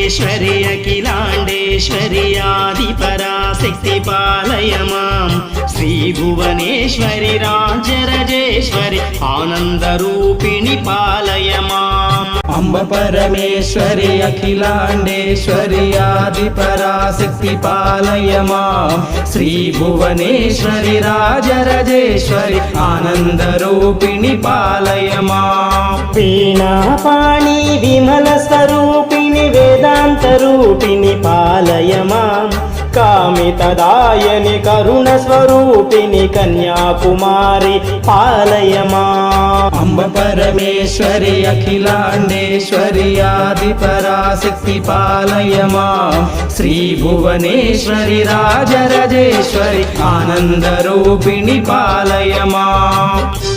अम्बपरमेश्वरि अखिलाण्डेश्वरि आदिपराशक्ति पालय मां श्रीभुवनेश्वरि राजराजेश्वरि आनन्दरूपिणि पालय माम् अम्बपरमेश्वरि अखिलाण्डेश्वरि आदिपराशक्ति पालय मां श्रीभुवनेश्वरि राजराजेश्वरि आनन्दरूपिणि पालय माम् वीणापाणि विमलस्वरूपिणि वेदान्तरूपिणि पालय मां कामितदायनि करुणस्वरूपिणि कन्याकुमारि पालय माम् अम्बपरमेश्वरि अखिलाण्डेश्वरि आदिपराशक्ति पालय मां श्रीभुवनेश्वरि राजराजेश्वरि आनन्दरूपिणि पालय माम्।